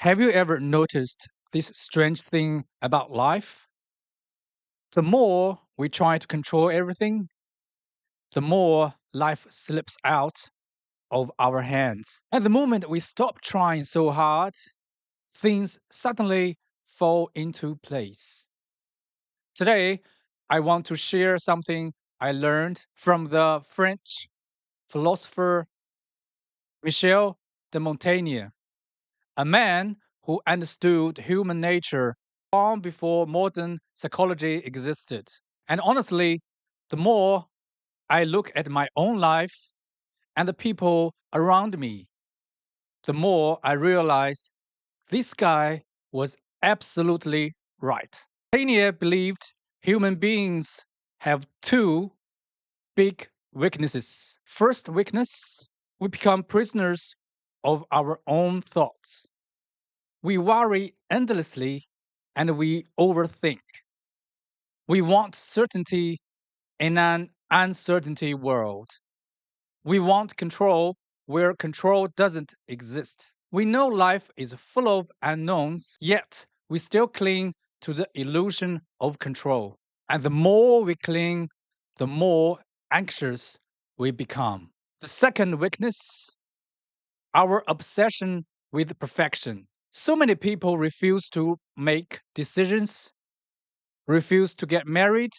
Have you ever noticed this strange thing about life? The more we try to control everything, the more life slips out of our hands. At the moment we stop trying so hard, things suddenly fall into place. Today, I want to share something I learned from the French philosopher Michel de Montaigne, a man who understood human nature long before modern psychology existed. And honestly, the more I look at my own life and the people around me, the more I realize this guy was absolutely right. Montaigne believed human beings have two big weaknesses. First weakness, we become prisoners of our own thoughts. We worry endlessly and we overthink. We want certainty in an uncertainty world. We want control where control doesn't exist. We know life is full of unknowns, yet we still cling to the illusion of control. And the more we cling, the more anxious we become. The second weakness, our obsession with perfection. So many people refuse to make decisions, refuse to get married,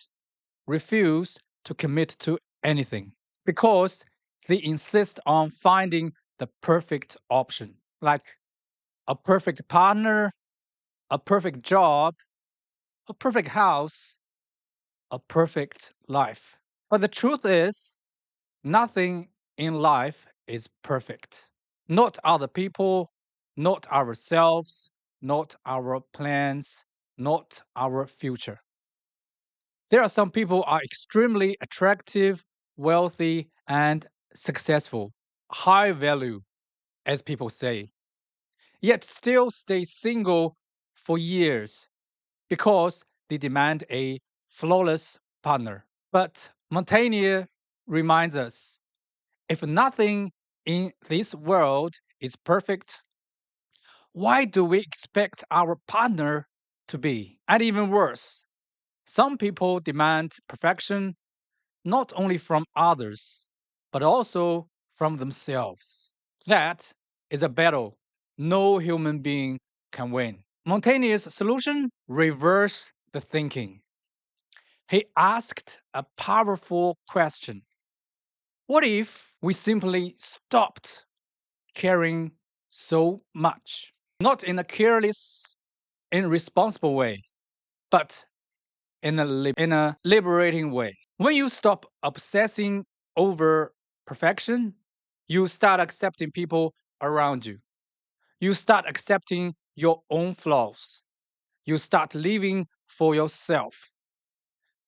refuse to commit to anything because they insist on finding the perfect option, like a perfect partner, a perfect job, a perfect house, a perfect life. But the truth is, nothing in life is perfect. Not other people, not ourselves, not our plans, not our future. There are some people are extremely attractive, wealthy, and successful, high value, as people say, yet still stay single for years because they demand a flawless partner. But Montaigne reminds us if nothing in this world is perfect, why do we expect our partner to be? And even worse, some people demand perfection not only from others, but also from themselves. That is a battle no human being can win. Montaigne's solution: reverse the thinking. He asked a powerful question. What if we simply stopped caring so much? Not in a careless, irresponsible way, but in a liberating way. When you stop obsessing over perfection, you start accepting people around you. You start accepting your own flaws. You start living for yourself,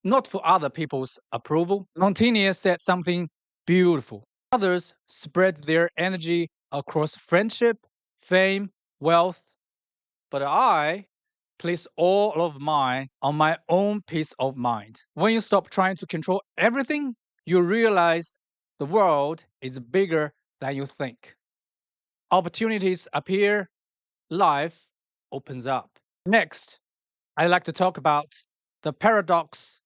not for other people's approval. Montaigne said something beautiful. Others spread their energy across friendship, fame, wealth, but I place all of mine on my own peace of mind. When you stop trying to control everything, you realize the world is bigger than you think. Opportunities appear, life opens up. Next, I'd like to talk about the paradox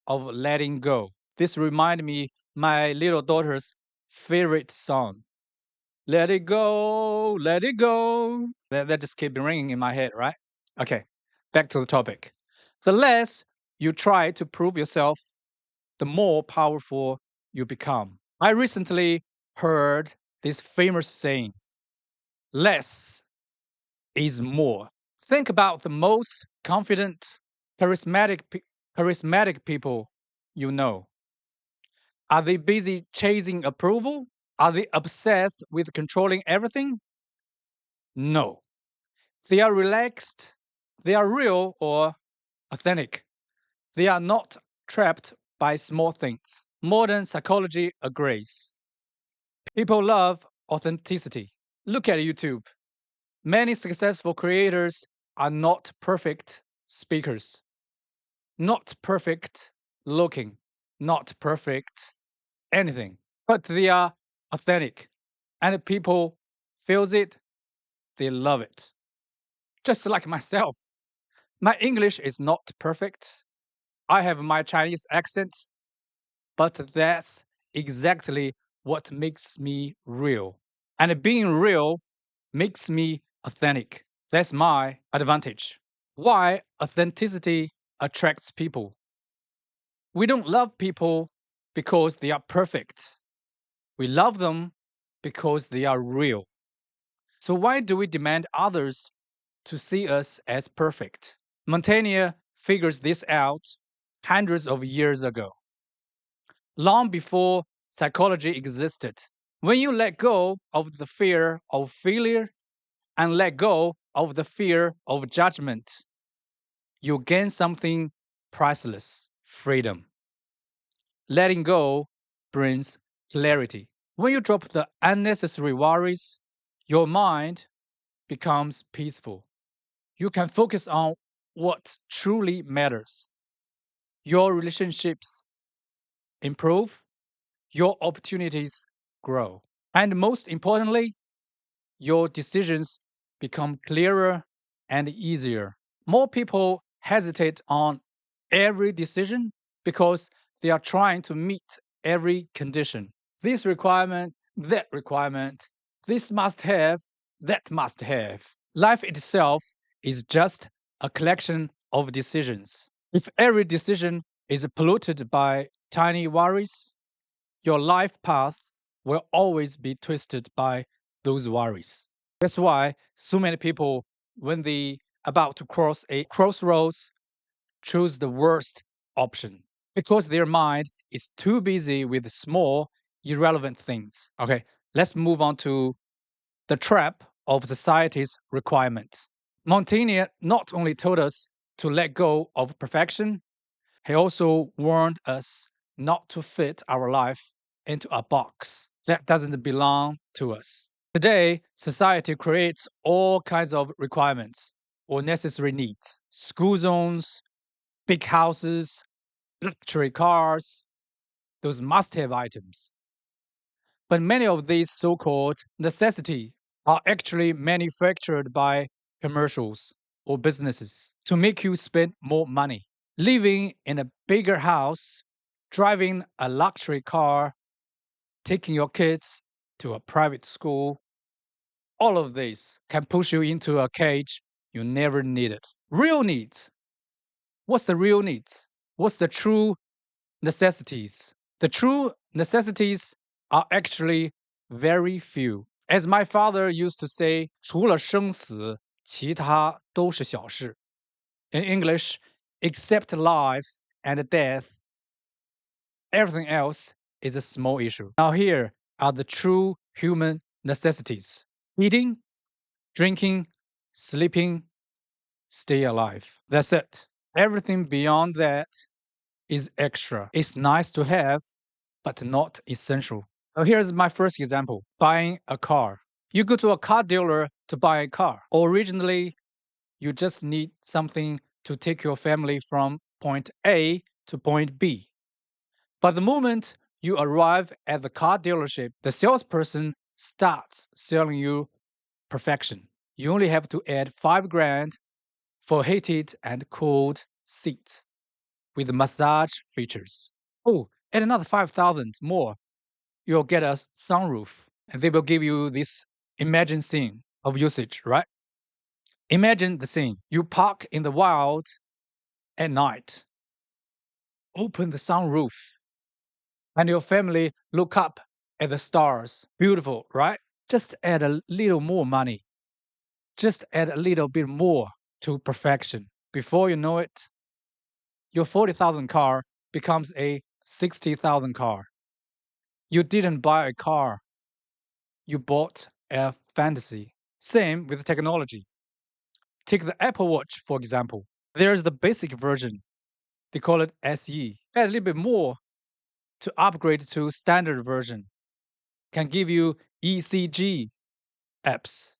of letting go. This reminds me my little daughter's favorite song. Let it go, let it go. That just keeps ringing in my head, right? Okay, back to the topic. The less you try to prove yourself, the more powerful you become. I recently heard this famous saying: less is more. Think about the most confident, charismatic, charismatic people you know. Are they busy chasing approval? Are they obsessed with controlling everything? No. They are relaxed, they are real or authentic. They are not trapped by small things. Modern psychology agrees. People love authenticity. Look at YouTube. Many successful creators are not perfect speakers, not perfect looking, not perfect anything, but they are authentic. And if people feels it, they love it. just like myself. My English is not perfect. I have my Chinese accent, but that's exactly what makes me real. And being real makes me authentic. That's my advantage. Why authenticity attracts people? We don't love people because they are perfect. We love them because they are real. So, why do we demand others to see us as perfect? Montaigne figures this out hundreds of years ago, long before psychology existed. When you let go of the fear of failure and let go of the fear of judgment, you gain something priceless: freedom. Letting go brings clarity. When you drop the unnecessary worries, your mind becomes peaceful. You can focus on what truly matters. Your relationships improve, your opportunities grow. And most importantly, your decisions become clearer and easier. More people hesitate on every decision because they are trying to meet every condition. This requirement, that requirement, this must have, that must have. Life itself is just a collection of decisions. If every decision is polluted by tiny worries, your life path will always be twisted by those worries. That's why so many people, when they about to cross a crossroads, choose the worst option because their mind is too busy with small, irrelevant things. Okay, let's move on to the trap of society's requirements. Montaigne not only told us to let go of perfection, he also warned us not to fit our life into a box that doesn't belong to us. Today, society creates all kinds of requirements or necessary needs: school zones, big houses, luxury cars, those must have items. But many of these so called necessities are actually manufactured by commercials or businesses to make you spend more money. Living in a bigger house, driving a luxury car, taking your kids to a private school, all of this can push you into a cage you never needed. Real needs. What's the real needs? What's the true necessities? The true necessities are actually very few. As my father used to say, 除了生死，其他都是小事. In English, except life and death, everything else is a small issue. Now, here are the true human necessities: eating, drinking, sleeping, stay alive. That's it. Everything beyond that is extra. It's nice to have, but not essential. Now, here's my first example: buying a car. You go to a car dealer to buy a car. Originally, you just need something to take your family from point A to point B. But the moment you arrive at the car dealership, the salesperson starts selling you perfection. You only have to add 5 grand for heated and cooled seats with massage features. Oh, add another 5,000 more. You'll get a sunroof, and they will give you this imagined scene of usage, right? Imagine the scene. You park in the wild at night, open the sunroof, and your family look up at the stars. Beautiful, right? Just add a little more money. Just add a little bit more to perfection. Before you know it, your 40,000 car becomes a 60,000 car. You didn't buy a car, you bought a fantasy. Same with technology. Take the Apple Watch, for example. There's the basic version. They call it SE. Add a little bit more to upgrade to standard version. Can give you ECG apps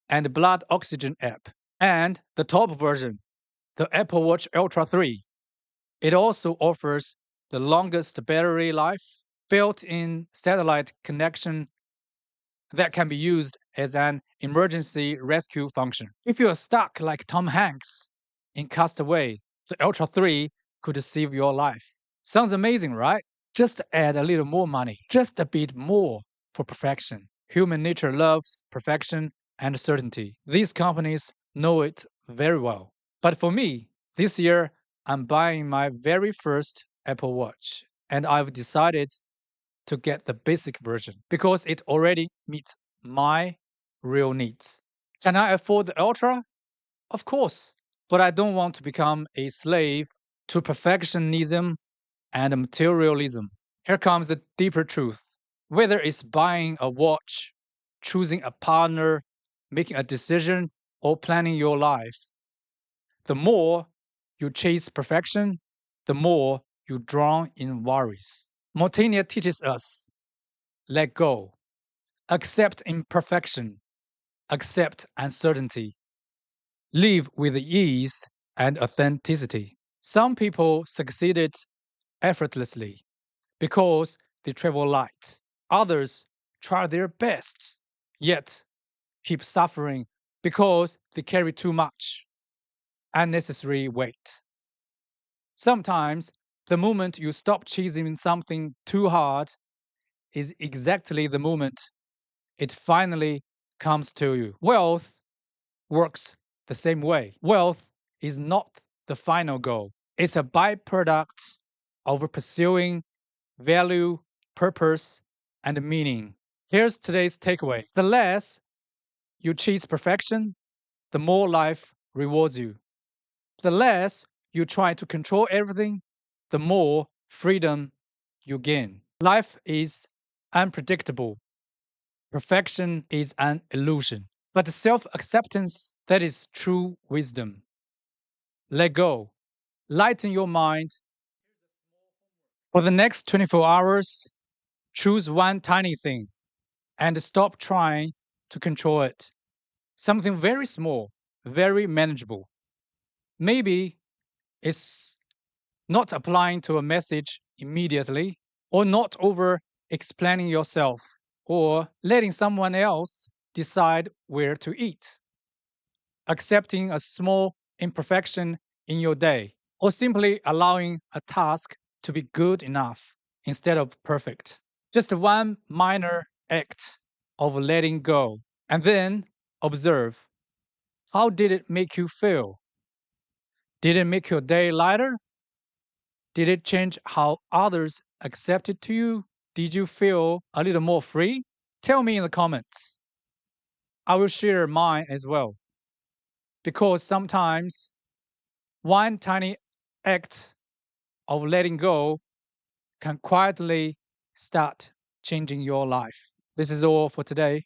and blood oxygen app. And the top version, the Apple Watch Ultra 3. It also offers the longest battery life, built-in satellite connection that can be used as an emergency rescue function. If you are stuck like Tom Hanks in Castaway, the Ultra 3 could save your life. Sounds amazing, right? Just add a little more money, just a bit more for perfection. Human nature loves perfection and certainty. These companies know it very well. But for me, this year, I'm buying my very first Apple Watch, and I've decided to get the basic version because it already meets my real needs. Can I afford the Ultra? Of course, but I don't want to become a slave to perfectionism and materialism. Here comes the deeper truth. Whether it's buying a watch, choosing a partner, making a decision, or planning your life, the more you chase perfection, the more you drown in worries. Montaigne teaches us let go, accept imperfection, accept uncertainty, live with ease and authenticity. Some people succeeded effortlessly because they travel light. Others try their best, yet keep suffering because they carry too much unnecessary weight. Sometimes the moment you stop chasing something too hard is exactly the moment it finally comes to you. Wealth works the same way. Wealth is not the final goal, it's a byproduct of pursuing value, purpose, and meaning. Here's today's takeaway: the less you chase perfection, the more life rewards you. The less you try to control everything, the more freedom you gain. Life is unpredictable. Perfection is an illusion. But self acceptance, that is true wisdom. Let go. Lighten your mind. For the next 24 hours, choose one tiny thing and stop trying to control it. Something very small, very manageable. Maybe it's not applying to a message immediately, or not over explaining yourself, or letting someone else decide where to eat, accepting a small imperfection in your day, or simply allowing a task to be good enough instead of perfect. Just one minor act of letting go. And then observe, how did it make you feel? Did it make your day lighter? Did it change how others accepted to you? Did you feel a little more free? Tell me in the comments. I will share mine as well. Because sometimes one tiny act of letting go can quietly start changing your life. This is all for today.